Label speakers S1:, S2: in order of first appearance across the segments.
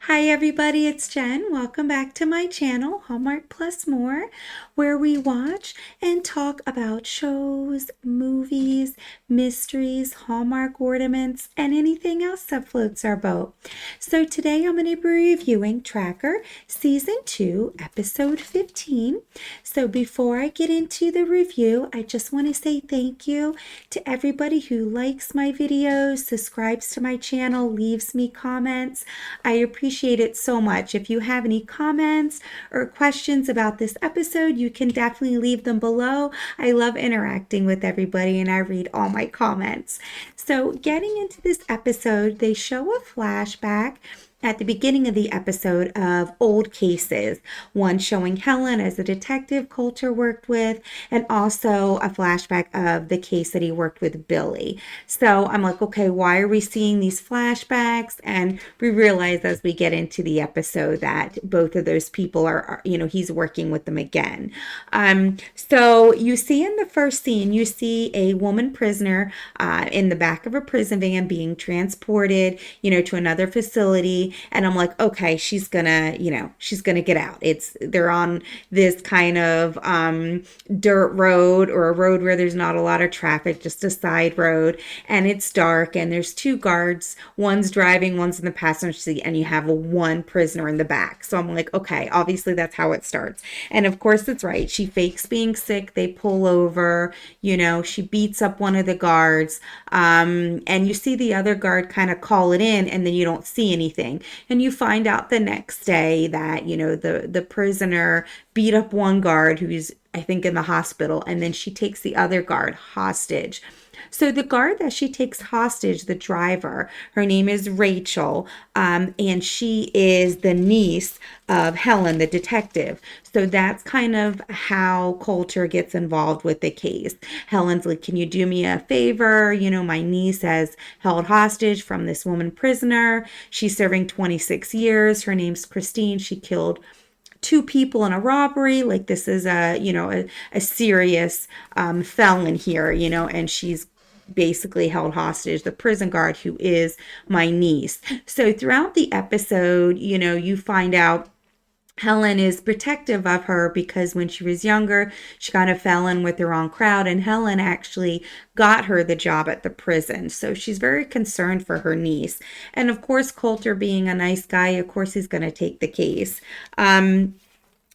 S1: Hi everybody, it's Jen. Welcome back to my channel, Hallmark Plus More, where we watch and talk about shows, movies, mysteries, Hallmark ornaments, and anything else that floats our boat. So today I'm going to be reviewing Tracker Season 2, Episode 15. So before I get into the review, I just want to say thank you to everybody who likes my videos, subscribes to my channel, leaves me comments. I appreciate it so much. If you have any comments or questions about this episode, you can definitely leave them below. I love interacting with everybody and I read all my comments. So getting into this episode, they show a flashback at the beginning of the episode of old cases, one showing Helen as a detective Coulter worked with, and also a flashback of the case that he worked with Billy. So I'm like, okay, why are we seeing these flashbacks? And we realize as we get into the episode that both of those people are he's working with them again. So you see in the first scene, you see a woman prisoner in the back of a prison van being transported, to another facility. And I'm like, okay, she's gonna get out. They're on this kind of dirt road, or a road where there's not a lot of traffic, just a side road, and it's dark, and there's two guards. One's driving, one's in the passenger seat, and you have one prisoner in the back. So I'm like, okay, obviously that's how it starts. And of course it's right. She fakes being sick. They pull over, she beats up one of the guards, and you see the other guard kind of call it in, and then you don't see anything. And you find out the next day that, the prisoner beat up one guard who's, I think, in the hospital, and then she takes the other guard hostage. So the guard that she takes hostage, the driver, her name is Rachel, and she is the niece of Helen, the detective. So that's kind of how Coulter gets involved with the case. Helen's like, can you do me a favor? My niece has held hostage from this woman prisoner. She's serving 26 years. Her name's Christine. She killed two people in a robbery. Like, this is a serious felon here, and she's basically held hostage the prison guard who is my niece. So throughout the episode, you find out Helen is protective of her because when she was younger, she kind of fell in with the wrong crowd, and Helen actually got her the job at the prison. So she's very concerned for her niece. And of course, Coulter, being a nice guy, of course, he's going to take the case.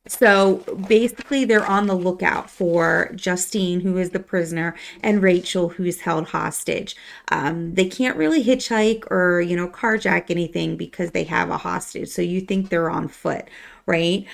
S1: So basically, they're on the lookout for Justine, who is the prisoner, and Rachel, who's held hostage. They can't really hitchhike or, carjack anything because they have a hostage. So you think they're on foot, right?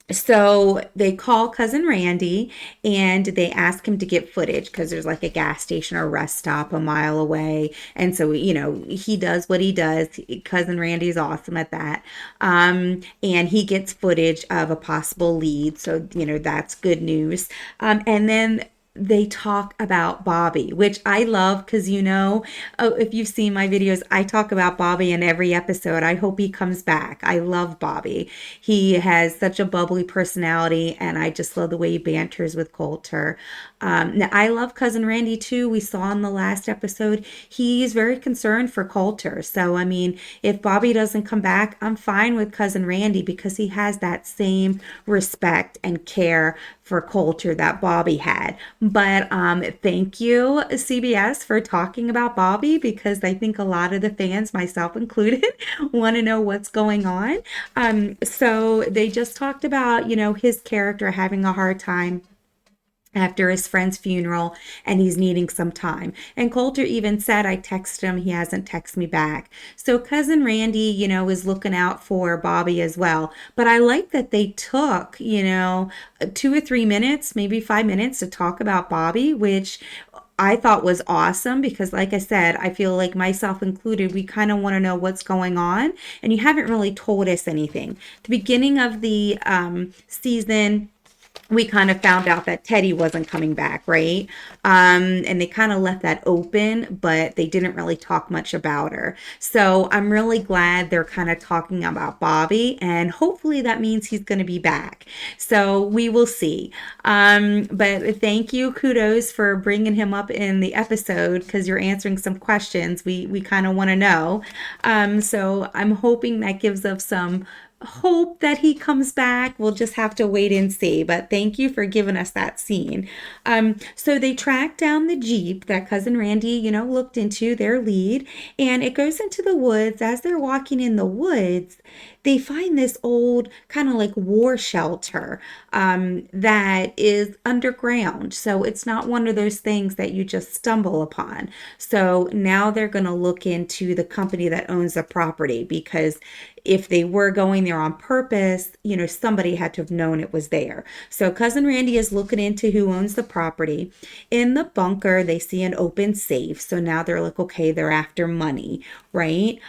S1: So they call cousin Randy and they ask him to get footage because there's like a gas station or rest stop a mile away. And so, he does what he does. Cousin Randy's awesome at that. And he gets footage of a possible lead. So, that's good news. And then they talk about Bobby, which I love because, if you've seen my videos, I talk about Bobby in every episode. I hope he comes back. I love Bobby. He has such a bubbly personality, and I just love the way he banters with Coulter. Now, I love cousin Randy too. We saw in the last episode, he's very concerned for Coulter. So, I mean, if Bobby doesn't come back, I'm fine with cousin Randy because he has that same respect and care for Coulter that Bobby had. But thank you, CBS, for talking about Bobby because I think a lot of the fans, myself included, want to know what's going on. So they just talked about, his character having a hard time after his friend's funeral, and he's needing some time. And Coulter even said, I texted him, he hasn't texted me back. So cousin Randy, is looking out for Bobby as well. But I like that they took, 2 or 3 minutes, maybe 5 minutes to talk about Bobby, which I thought was awesome because, like I said, I feel like, myself included, we kind of want to know what's going on, and you haven't really told us anything. The beginning of the season, we kind of found out that Teddy wasn't coming back, right? And they kind of left that open, but they didn't really talk much about her. So I'm really glad they're kind of talking about Bobby, and hopefully that means he's going to be back. So we will see. But thank you, kudos for bringing him up in the episode because you're answering some questions we kind of want to know. So I'm hoping that gives us some hope that he comes back. We'll just have to wait and see. But thank you for giving us that scene. So they track down the Jeep that Cousin Randy, looked into, their lead, and it goes into the woods. As they're walking in the woods, they find this old kind of like war shelter that is underground. So it's not one of those things that you just stumble upon. So now they're going to look into the company that owns the property because if they were going there on purpose, somebody had to have known it was there. So Cousin Randy is looking into who owns the property. In the bunker, they see an open safe. So now they're like, okay, they're after money, right?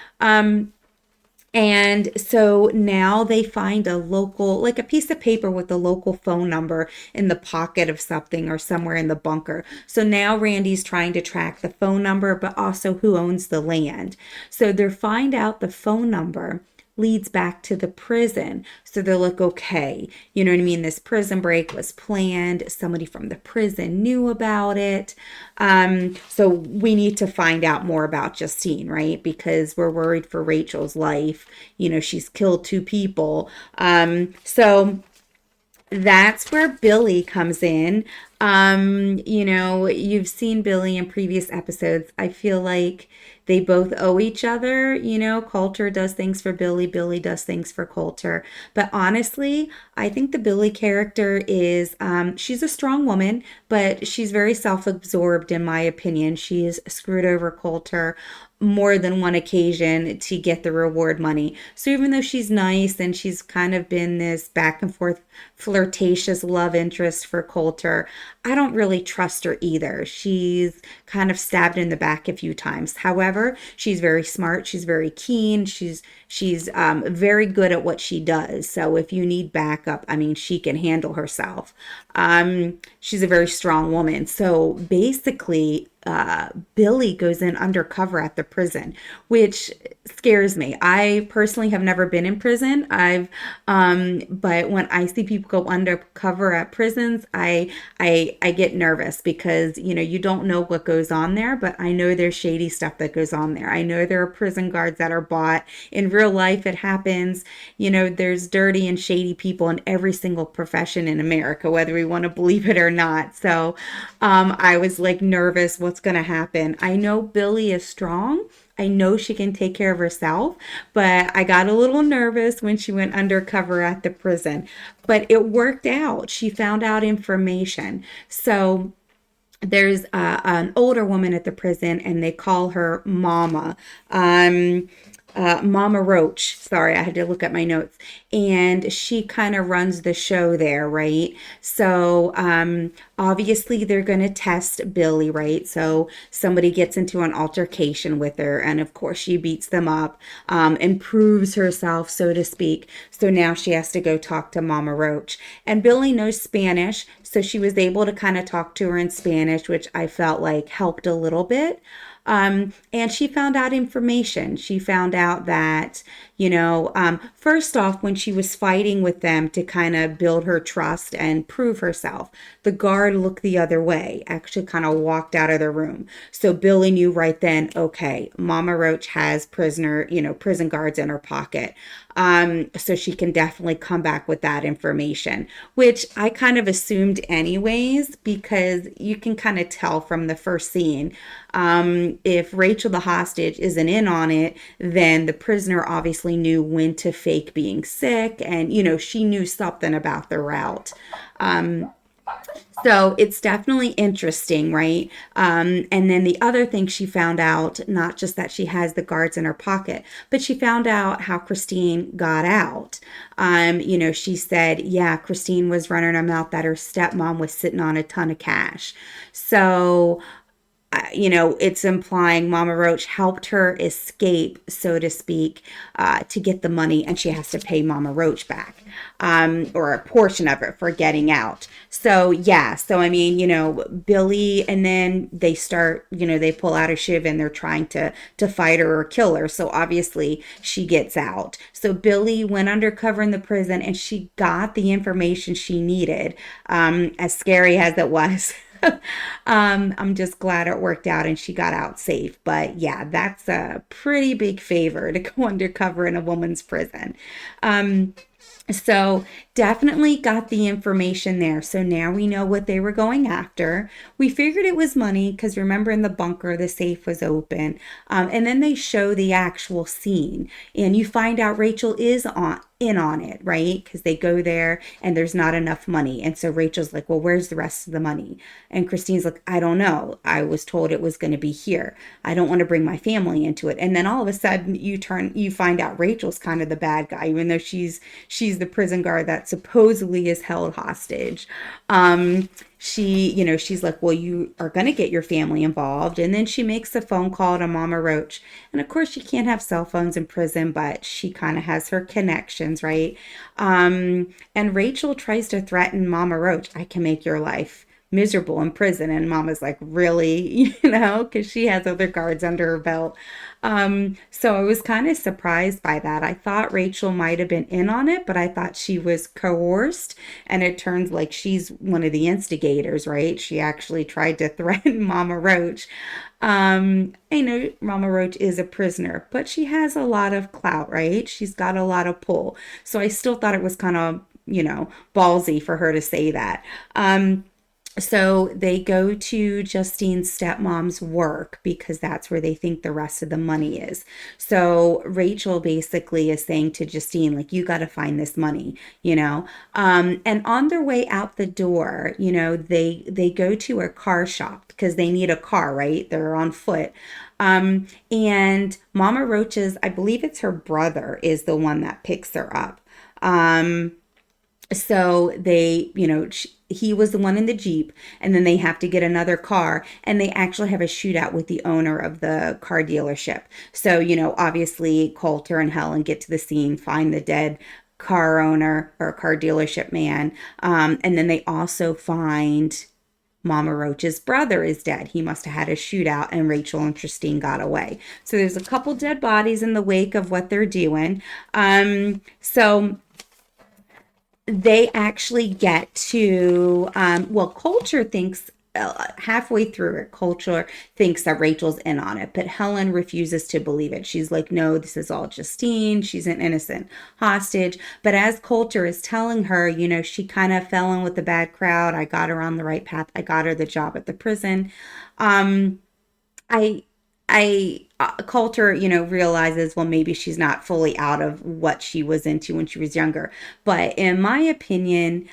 S1: And so now they find a local, like a piece of paper with a local phone number in the pocket of something or somewhere in the bunker. So now Randy's trying to track the phone number, but also who owns the land. So they find out the phone number leads back to the prison. So they're like, okay, you know what I mean? This prison break was planned. Somebody from the prison knew about it. So we need to find out more about Justine, right? Because we're worried for Rachel's life. She's killed two people. So that's where Billy comes in. You've seen Billy in previous episodes. I feel like they both owe each other. Coulter does things for Billy, Billy does things for Coulter. But honestly, I think the Billy character is, she's a strong woman, but she's very self-absorbed in my opinion. She has screwed over Coulter more than one occasion to get the reward money. So even though she's nice and she's kind of been this back and forth flirtatious love interest for Coulter, I don't really trust her either. She's kind of stabbed in the back a few times. However, she's very smart. She's very keen. She's very good at what she does. So if you need backup, I mean, she can handle herself. She's a very strong woman. So basically, Billy goes in undercover at the prison, which scares me. I personally have never been in prison. But when I see people go undercover at prisons, I get nervous because, you don't know what goes on there, but I know there's shady stuff that goes on there. I know there are prison guards that are bought. In real life, it happens. There's dirty and shady people in every single profession in America, whether we want to believe it or not. So, I was like nervous. What's going to happen? I know Billy is strong. I know she can take care of herself, but I got a little nervous when she went undercover at the prison. But it worked out. She found out information. So there's an older woman at the prison, and they call her Mama. Mama Roach. Sorry, I had to look at my notes. And she kind of runs the show there, right? So obviously they're going to test Billy, right? So somebody gets into an altercation with her, and of course she beats them up and proves herself, so to speak. So now she has to go talk to Mama Roach. And Billy knows Spanish, so she was able to kind of talk to her in Spanish, which I felt like helped a little bit. And she found out information. She found out that, first off, when she was fighting with them to kind of build her trust and prove herself, the guard looked the other way, actually kind of walked out of the room. So Billy knew right then, okay, Mama Roach has prison guards in her pocket. So she can definitely come back with that information, which I kind of assumed anyways, because you can kind of tell from the first scene. If Rachel the hostage isn't in on it, then the prisoner obviously knew when to fake being sick, and she knew something about the route. So it's definitely interesting, right? And then the other thing she found out, not just that she has the guards in her pocket, but she found out how Christine got out. She said, yeah, Christine was running her mouth that her stepmom was sitting on a ton of cash. So it's implying Mama Roach helped her escape, so to speak, to get the money, and she has to pay Mama Roach back, or a portion of it for getting out. So, yeah, so I mean, Billy, and then they start, they pull out a shiv and they're trying to fight her or kill her. So, obviously, she gets out. So, Billy went undercover in the prison and she got the information she needed, as scary as it was. I'm just glad it worked out and she got out safe. But yeah, that's a pretty big favor to go undercover in a woman's prison. Um, so definitely got the information there. So now we know what they were going after. We figured it was money because remember in the bunker, the safe was open. And then they show the actual scene and you find out Rachel is in on it, right? Because they go there and there's not enough money. And so Rachel's like, well, where's the rest of the money? And Christine's like, I don't know. I was told it was going to be here. I don't want to bring my family into it. And then all of a sudden you find out Rachel's kind of the bad guy, even though she's the prison guard that supposedly is held hostage. She's like, well, you are going to get your family involved. And then she makes a phone call to Mama Roach. And of course, she can't have cell phones in prison, but she kind of has her connections, right? And Rachel tries to threaten Mama Roach, I can make your life miserable in prison. And Mama's like, really? Because she has other guards under her belt. So I was kind of surprised by that. I thought Rachel might have been in on it, but I thought she was coerced. And it turns like she's one of the instigators, right? She actually tried to threaten Mama Roach. I know Mama Roach is a prisoner, but she has a lot of clout, right? She's got a lot of pull. So I still thought it was kind of, ballsy for her to say that. So they go to Justine's stepmom's work because that's where they think the rest of the money is. So Rachel basically is saying to Justine, like, you got to find this money. And on their way out the door, they go to a car shop because they need a car, right? They're on foot. And Mama Roach's, I believe it's her brother, is the one that picks her up. So he was the one in the Jeep, and then they have to get another car, and they actually have a shootout with the owner of the car dealership. So, obviously Coulter and Helen get to the scene, find the dead car owner or car dealership man. And then they also find Mama Roach's brother is dead. He must have had a shootout, and Rachel and Christine got away. So there's a couple dead bodies in the wake of what they're doing. So they actually get to, Coulter thinks, halfway through it, Coulter thinks that Rachel's in on it, but Helen refuses to believe it. She's like, no, this is all Justine. She's an innocent hostage. But as Coulter is telling her, she kind of fell in with the bad crowd. I got her on the right path. I got her the job at the prison. I Coulter, realizes, well, maybe she's not fully out of what she was into when she was younger. But in my opinion,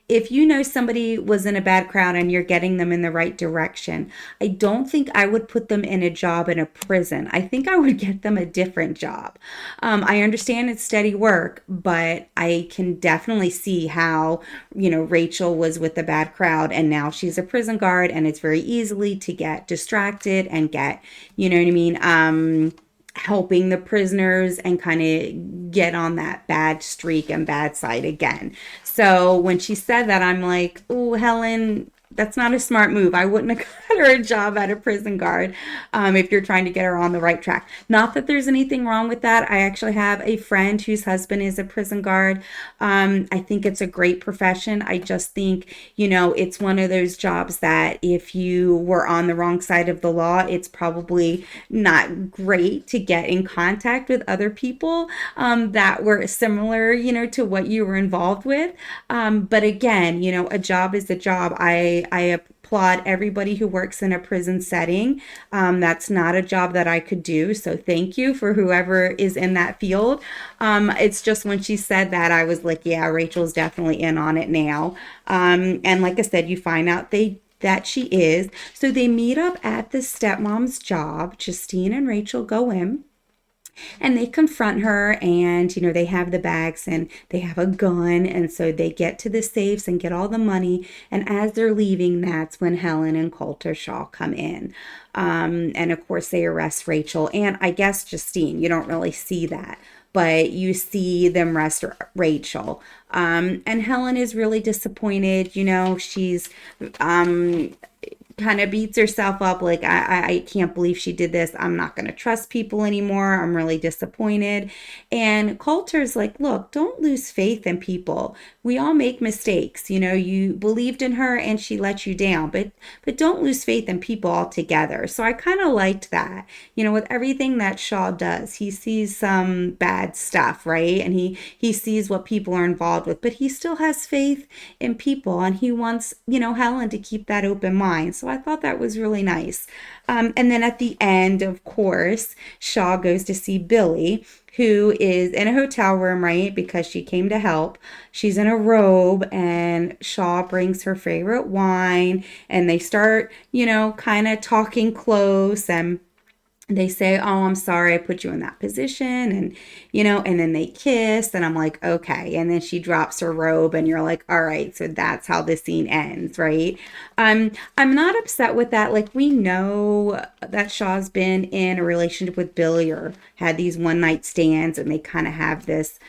S1: if somebody was in a bad crowd and you're getting them in the right direction, I don't think I would put them in a job in a prison. I think I would get them a different job. I understand it's steady work, but I can definitely see how, Rachel was with the bad crowd and now she's a prison guard, and it's very easily to get distracted and get, you know what I mean? Helping the prisoners and kind of get on that bad streak and bad side again. So when she said that, I'm like, oh, Helen, that's not a smart move. I wouldn't have got her a job at a prison guard if you're trying to get her on the right track. Not that there's anything wrong with that. I actually have a friend whose husband is a prison guard. I think it's a great profession. I just think, it's one of those jobs that if you were on the wrong side of the law, it's probably not great to get in contact with other people that were similar, to what you were involved with. But again, a job is a job. I applaud everybody who works in a prison setting. That's not a job that I could do. So thank you for whoever is in that field. It's just when she said that, I was like, yeah, Rachel's definitely in on it now. And like I said, you find out that she is. So they meet up at the stepmom's job. Justine and Rachel go in. And they confront her, and they have the bags and they have a gun, and so they get to the safes and get all the money. And as they're leaving, that's when Helen and Coulter Shaw come in. And of course they arrest Rachel and I guess Justine. You don't really see that, but you see them arrest Rachel. And Helen is really disappointed. She's kind of beats herself up like, I can't believe she did this. I'm not going to trust people anymore. I'm really disappointed. And Coulter's like, look, don't lose faith in people. We all make mistakes. You believed in her and she let you down, but don't lose faith in people altogether. So I kind of liked that. With everything that Shaw does, he sees some bad stuff, right? And he sees what people are involved with, but he still has faith in people, and he wants, Helen to keep that open mind. So I thought that was really nice. And then at the end, of course, Shaw goes to see Billy, who is in a hotel room, right? Because she came to help. She's in a robe, and Shaw brings her favorite wine, and they start, kind of talking close, and they say, oh, I'm sorry I put you in that position. And then they kiss, and I'm like, okay. And then she drops her robe, and you're like, all right, so that's how the scene ends, right? I'm not upset with that. Like, we know that Shaw's been in a relationship with Billy or had these one night stands, and they kind of have this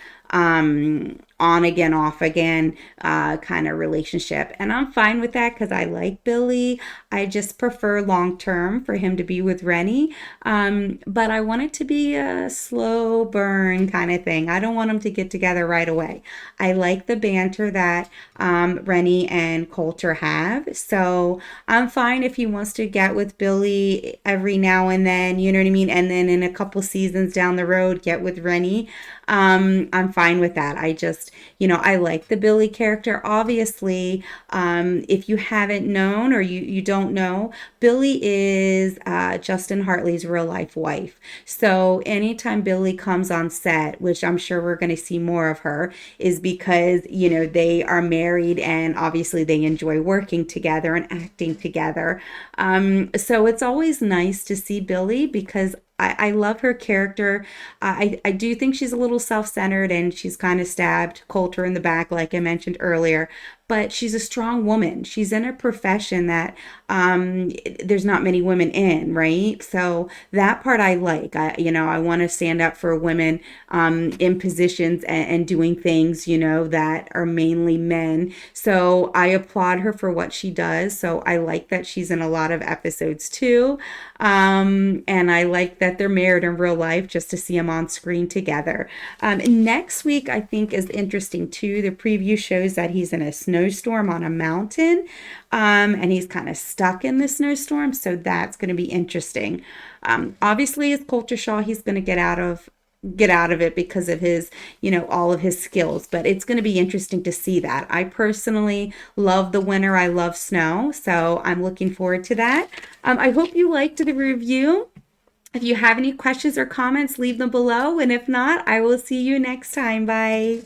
S1: on again, off again kind of relationship. And I'm fine with that because I like Billy. I just prefer long term for him to be with Rennie. But I want it to be a slow burn kind of thing. I don't want them to get together right away. I like the banter that Rennie and Coulter have. So I'm fine if he wants to get with Billy every now and then, you know what I mean? And then in a couple seasons down the road, get with Rennie. I'm fine with that. I just, I like the Billy character. Obviously, if you haven't known or you don't know, Billy is Justin Hartley's real life wife. So anytime Billy comes on set, which I'm sure we're going to see more of her, is because, they are married and obviously they enjoy working together and acting together. So it's always nice to see Billy because I love her character. I do think she's a little self-centered and she's kind of stabbed Coulter in the back, like I mentioned earlier. But she's a strong woman. She's in a profession that there's not many women in, right? So that part I like. I want to stand up for women in positions and doing things, that are mainly men. So I applaud her for what she does. So I like that she's in a lot of episodes too. And I like that they're married in real life just to see them on screen together. Next week, I think, is interesting too. The preview shows that he's in a snowstorm on a mountain, and he's kind of stuck in the snowstorm. So that's going to be interesting. Obviously, as Coulter Shaw, he's going to get out of it because of his, all of his skills, but it's going to be interesting to see that. I personally love the winter. I love snow, so I'm looking forward to that. I hope you liked the review. If you have any questions or comments, leave them below, and if not, I will see you next time. Bye.